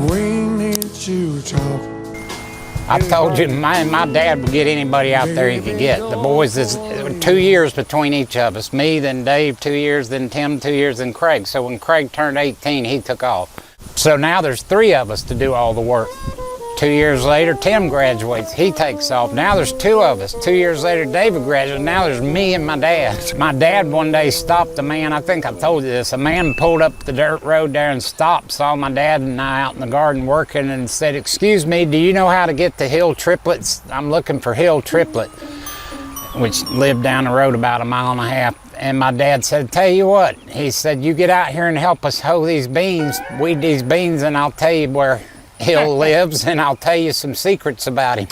we need to talk. I told you, my dad would get anybody out there he could get. The boys, is 2 years between each of us. Me, then Dave, 2 years, then Tim, 2 years, then Craig. So when Craig turned 18, he took off. So now there's 3 of us to do all the work. 2 years later, Tim graduates, he takes off. Now there's 2 of us. 2 years later, David graduates. Now there's me and my dad. My dad one day stopped a man, I think I told you this, a man pulled up the dirt road there and stopped, saw my dad and I out in the garden working and said, "Excuse me, do you know how to get to Hill Triplets? I'm looking for Hill Triplet," which lived down the road about 1.5 miles. And my dad said, "Tell you what," he said, "you get out here and help us hoe these beans, weed these beans, and I'll tell you where Hill lives, and I'll tell you some secrets about him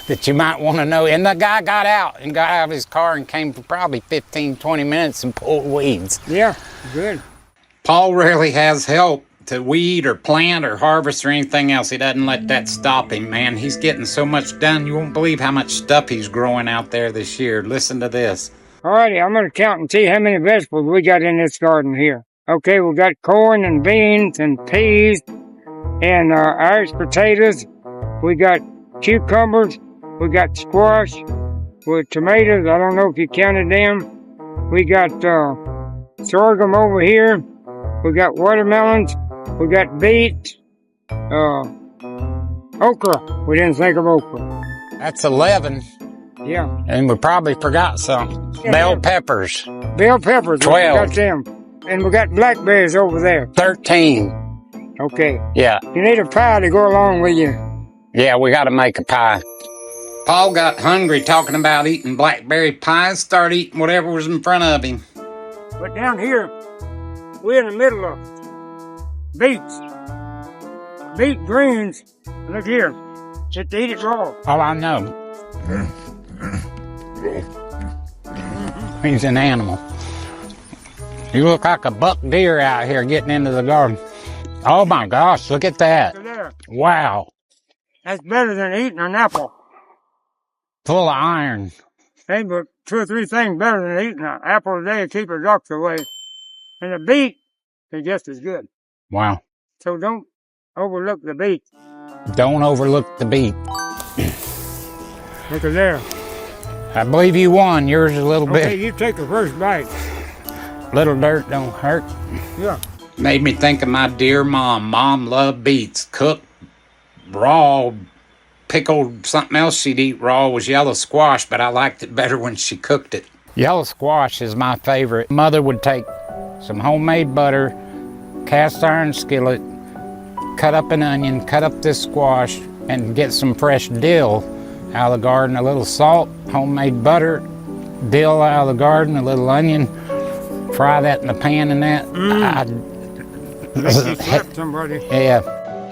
that you might want to know." And the guy got out of his car and came for probably 15, 20 minutes and pulled weeds. Yeah, good. Paul rarely has help to weed or plant or harvest or anything else. He doesn't let that stop him, man. He's getting so much done. You won't believe how much stuff he's growing out there this year. Listen to this. All righty, I'm going to count and see how many vegetables we got in this garden here. Okay, we got corn and beans and peas and Irish potatoes. We got cucumbers. We got squash with tomatoes. I don't know if you counted them. We got sorghum over here. We got watermelons. We got beet. Okra. We didn't think of okra. That's 11. Yeah. And we probably forgot some. Yeah, Bell peppers. Bell peppers. 12. We got them. And we got blackberries over there. 13. Okay. Yeah. You need a pie to go along with you. Yeah, we got to make a pie. Paul got hungry talking about eating blackberry pies, started eating whatever was in front of him. But down here, we're in the middle of beets. Beet greens. Look here. Just eat it raw. Oh, I know. He's an animal. You look like a buck deer out here getting into the garden. Oh my gosh, look at that. Look there. Wow. That's better than eating an apple. Full of iron. Ain't but 2 or 3 things better than eating an apple a day to keep the doctor away. And the beet is just as good. Wow. So don't overlook the beet. Don't overlook the beet. Look at there. I believe you won. Yours is a little Okay, bit. you take the first bite. Little dirt don't hurt. Yeah. Made me think of my dear mom. Mom loved beets. Cooked, raw, pickled. Something else she'd eat raw was yellow squash, but I liked it better when she cooked it. Yellow squash is my favorite. Mother would take some homemade butter, cast iron skillet, cut up an onion, cut up this squash, and get some fresh dill out of the garden, a little salt, homemade butter, dill out of the garden, a little onion, fry that in the pan and that. Make you slap somebody. Yeah.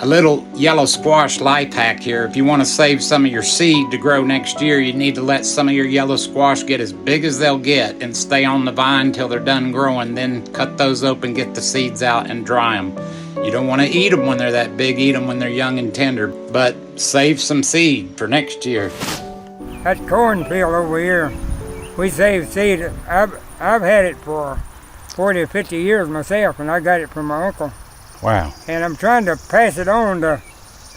A little yellow squash life hack here. If you want to save some of your seed to grow next year, you need to let some of your yellow squash get as big as they'll get and stay on the vine till they're done growing. Then cut those open, get the seeds out, and dry them. You don't want to eat them when they're that big. Eat them when they're young and tender. But save some seed for next year. That cornfield over here, we save seed. I've had it for 40 or 50 years myself, and I got it from my uncle. Wow. And I'm trying to pass it on to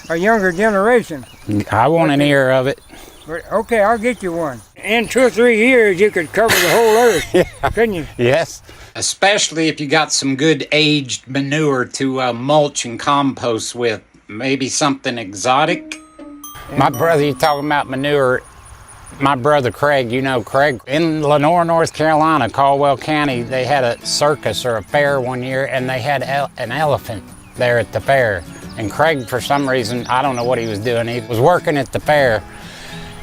a younger generation. I want an ear of it. But, okay, I'll get you one. In 2 or 3 years, you could cover the whole earth, couldn't you? Yes. Especially if you got some good aged manure to mulch and compost with. Maybe something exotic. My brother, you talking about manure. My brother Craig, you know Craig, in Lenore, North Carolina, Caldwell County, they had a circus or a fair one year, and they had an elephant there at the fair. And Craig, for some reason, I don't know what he was doing, he was working at the fair,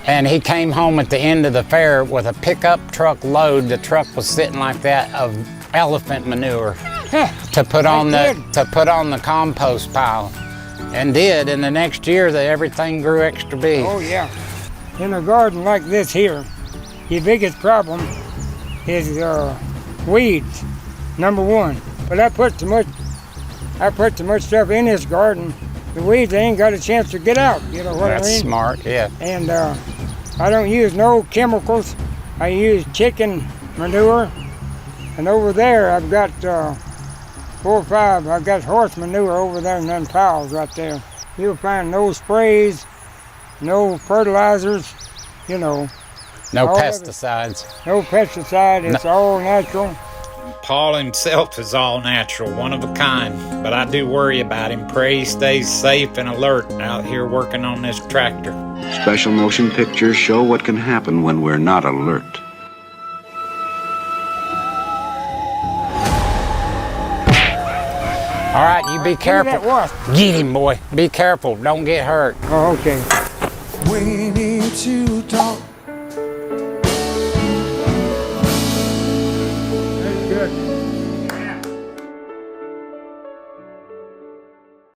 and he came home at the end of the fair with a pickup truck load. The truck was sitting like that of elephant manure to put on the compost pile, and did. And the next year, everything grew extra big. Oh yeah. In a garden like this here, your biggest problem is weeds, number one. But I put too much stuff in this garden, the weeds ain't got a chance to get out. You know what I mean? That's smart, yeah. And I don't use no chemicals. I use chicken manure. And over there I've got 4 or 5. I got horse manure over there in them piles right there. You'll find no sprays, no fertilizers, you know. No all of it. pesticides. No pesticide, it's all natural. Paul himself is all natural, one of a kind, but I do worry about him. Pray he stays safe and alert out here working on this tractor. Special motion pictures show what can happen when we're not alert. All right, you be careful. That wasp. Get him, boy. Be careful. Don't get hurt. Oh, okay. We need to talk.